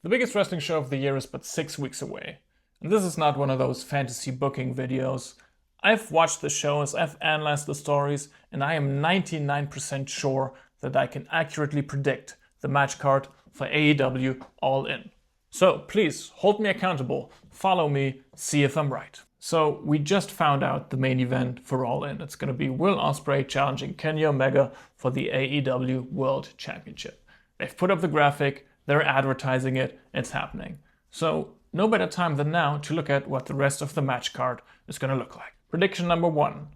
The biggest wrestling show of the year is but 6 weeks away. And this is not one of those fantasy booking videos. I've watched the shows, I've analyzed the stories, and I am 99% sure that I can accurately predict the match card for AEW All In. So please hold me accountable, follow me, see if I'm right. So we just found out the main event for All In. It's going to be Will Ospreay challenging Kenny Omega for the AEW World Championship. They've put up the graphic, they're advertising it, it's happening. So no better time than now to look at what the rest of the match card is going to look like. Prediction number 1.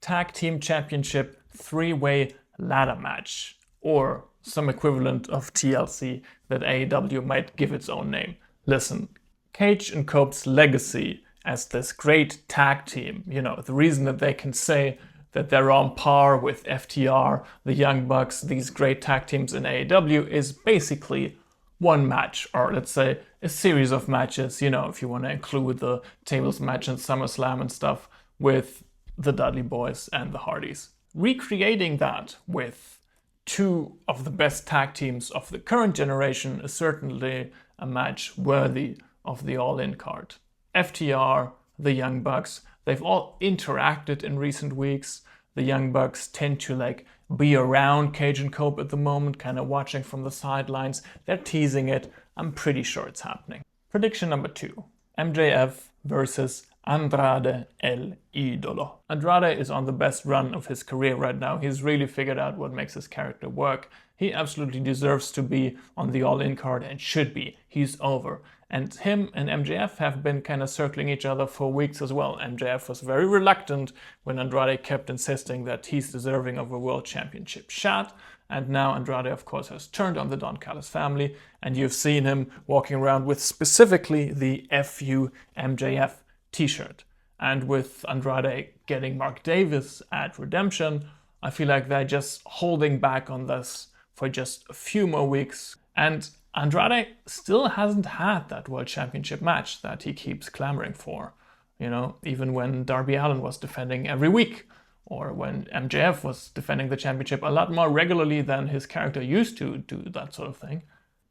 Tag Team Championship 3-way ladder match, or some equivalent of TLC that AEW might give its own name. Listen, Cage and Cope's legacy as this great tag team, the reason that they can say that they're on par with FTR, the Young Bucks, these great tag teams in AEW is basically one match, or let's say a series of matches, if you want to include the tables match and SummerSlam and stuff with the Dudley Boys and the Hardys. Recreating that with two of the best tag teams of the current generation is certainly a match worthy of the All In card. FTR, the Young Bucks, they've all interacted in recent weeks. The Young Bucks tend to be around Cage and Cope at the moment, kind of watching from the sidelines. They're teasing it. I'm pretty sure it's happening. Prediction number 2. MJF versus Andrade El Idolo. Andrade is on the best run of his career right now. He's really figured out what makes his character work. He absolutely deserves to be on the All In card and should be. He's over. And him and MJF have been kind of circling each other for weeks as well. MJF was very reluctant when Andrade kept insisting that he's deserving of a world championship shot. And now Andrade, of course, has turned on the Don Callis family. And you've seen him walking around with specifically the FU MJF t-shirt. And with Andrade getting Mark Davis at Redemption, I feel like they're just holding back on this for just a few more weeks. And Andrade still hasn't had that World Championship match that he keeps clamoring for. Even when Darby Allin was defending every week, or when MJF was defending the championship a lot more regularly than his character used to do that sort of thing.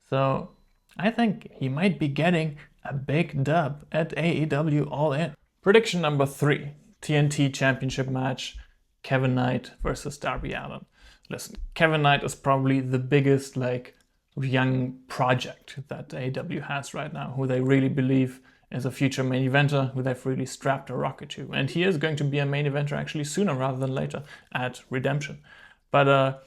So I think he might be getting a big dub at AEW All In. Prediction number 3. TNT Championship match, Kevin Knight versus Darby Allin. Listen, Kevin Knight is probably the biggest young project that AEW has right now, who they really believe is a future main eventer, who they've really strapped a rocket to. And he is going to be a main eventer actually sooner rather than later at Redemption. But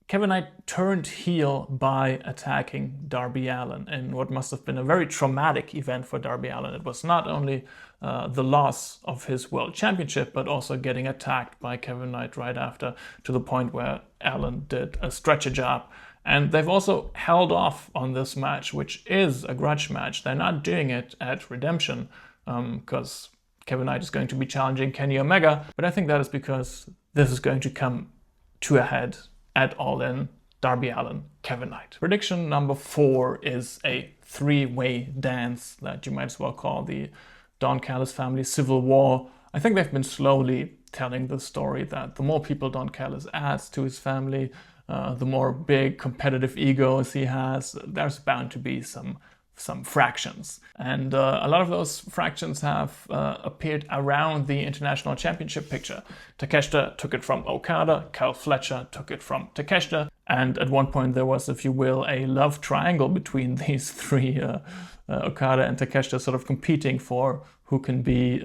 Kevin Knight turned heel by attacking Darby Allin in what must have been a very traumatic event for Darby Allin. It was not only the loss of his world championship, but also getting attacked by Kevin Knight right after, to the point where Allin did a stretcher job. And they've also held off on this match, which is a grudge match. They're not doing it at Redemption because Kevin Knight is going to be challenging Kenny Omega. But I think that is because this is going to come to a head at All In, Darby Allin, Kevin Knight. Prediction number 4 is a 3-way dance that you might as well call the Don Callis family civil war. I think they've been slowly telling the story that the more people Don Callis adds to his family, the more big competitive egos he has, there's bound to be some fractions. And a lot of those fractions have appeared around the international championship picture. Takeshita took it from Okada, Kyle Fletcher took it from Takeshita, and at one point there was, if you will, a love triangle between these three, Okada and Takeshita, sort of competing for who can be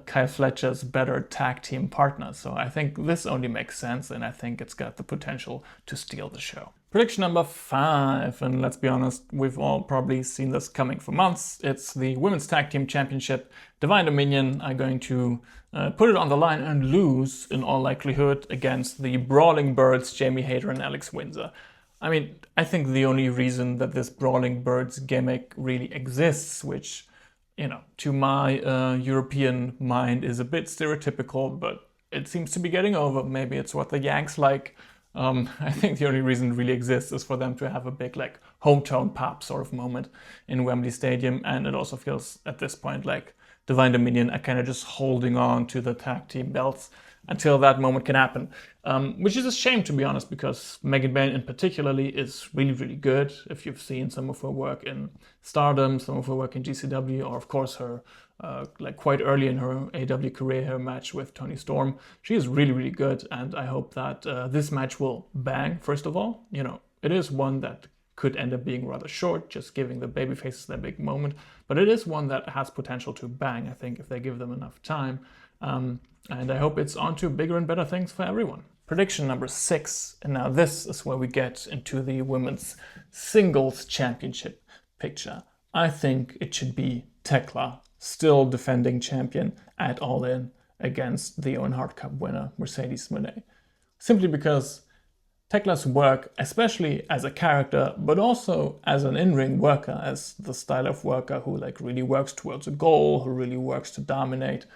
Kyle Fletcher's better tag team partner. So I think this only makes sense, and I think it's got the potential to steal the show. Prediction number 5, and let's be honest, we've all probably seen this coming for months. It's the Women's Tag Team Championship. Divine Dominion are going to put it on the line and lose, in all likelihood, against the Brawling Birds, Jamie Hayter and Alex Windsor. I mean, I think the only reason that this Brawling Birds gimmick really exists, which, to my European mind is a bit stereotypical, but it seems to be getting over. Maybe it's what the Yanks like. I think the only reason it really exists is for them to have a big hometown pop sort of moment in Wembley Stadium, and it also feels at this point like Divine Dominion are kind of just holding on to the tag team belts until that moment can happen. Which is a shame, to be honest, because Megan Bayne in particularly is really, really good. If you've seen some of her work in Stardom, some of her work in GCW, or of course her like quite early in her AEW career, her match with Toni Storm, she is really, really good. And I hope that this match will bang, first of all. You know, it is one that could end up being rather short, just giving the babyfaces their big moment. But it is one that has potential to bang, I think, if they give them enough time. And I hope it's on to bigger and better things for everyone. Prediction number 6, and now this is where we get into the women's singles championship picture. I think it should be Tekla, still defending champion at All In, against the Owen Hart Cup winner, Mercedes Moné. Simply because Tekla's work, especially as a character, but also as an in-ring worker, as the style of worker who like really works towards a goal, who really works to dominate,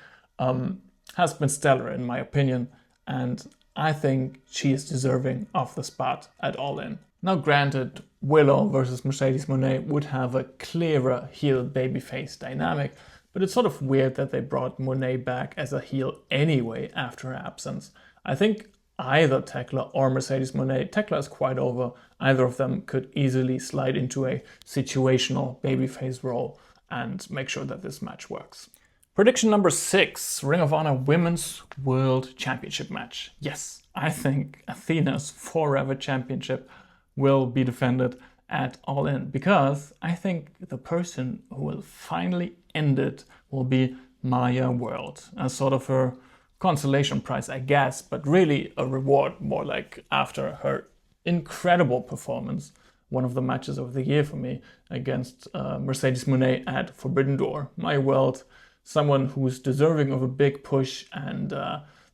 has been stellar in my opinion, and I think she is deserving of the spot at All In. Now granted, Willow versus Mercedes Moné would have a clearer heel babyface dynamic, but it's sort of weird that they brought Moné back as a heel anyway after her absence. I think either Tekla or Mercedes Moné, Tekla is quite over, either of them could easily slide into a situational babyface role and make sure that this match works. Prediction number 6, Ring of Honor Women's World Championship match. Yes, I think Athena's Forever Championship will be defended at All In, because I think the person who will finally end it will be Maya World, as sort of her consolation prize, I guess, but really a reward, more like after her incredible performance, one of the matches of the year for me, against Mercedes Moné at Forbidden Door. Maya World, someone who's deserving of a big push, and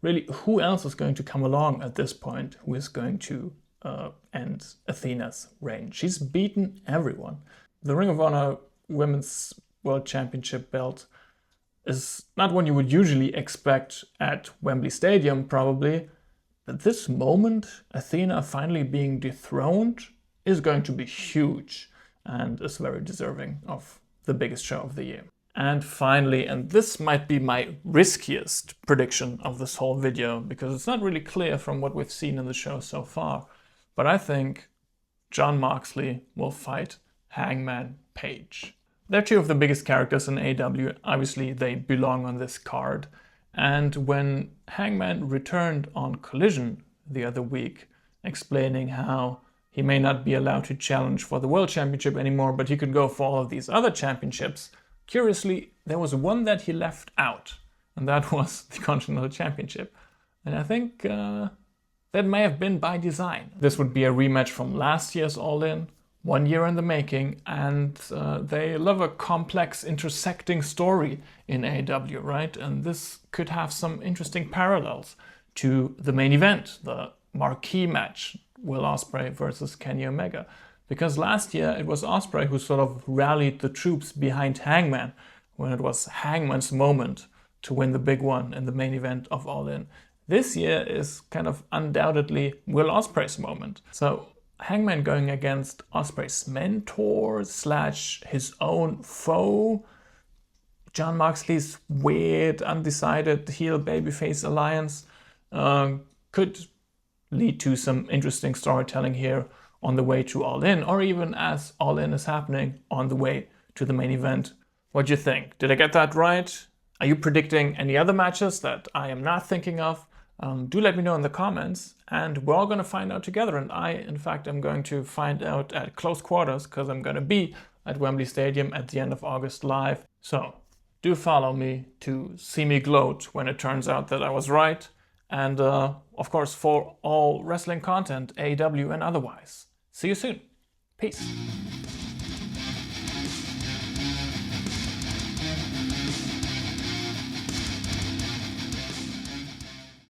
really, who else is going to come along at this point who is going to end Athena's reign? She's beaten everyone. The Ring of Honor Women's World Championship belt is not one you would usually expect at Wembley Stadium, probably, but this moment, Athena finally being dethroned, is going to be huge and is very deserving of the biggest show of the year. And finally, and this might be my riskiest prediction of this whole video, because it's not really clear from what we've seen in the show so far, but I think Jon Moxley will fight Hangman Page. They're two of the biggest characters in AEW. Obviously, they belong on this card. And when Hangman returned on Collision the other week, explaining how he may not be allowed to challenge for the World Championship anymore, but he could go for all of these other championships, curiously, there was one that he left out, and that was the Continental Championship. And I think that may have been by design. This would be a rematch from last year's All In, 1 year in the making, and they love a complex intersecting story in AEW, right? And this could have some interesting parallels to the main event, the marquee match, Will Ospreay versus Kenny Omega. Because last year it was Ospreay who sort of rallied the troops behind Hangman when it was Hangman's moment to win the big one in the main event of All In. This year is kind of undoubtedly Will Ospreay's moment. So Hangman going against Ospreay's mentor / his own foe, Jon Moxley's weird, undecided heel babyface alliance, could lead to some interesting storytelling here on the way to All In, or even as All In is happening on the way to the main event. What do you think? Did I get that right? Are you predicting any other matches that I am not thinking of? Do let me know in the comments, and we're all going to find out together. And I, in fact, am going to find out at close quarters, because I'm going to be at Wembley Stadium at the end of August live. So do follow me to see me gloat when it turns out that I was right. And of course, for all wrestling content, AEW and otherwise. See you soon. Peace.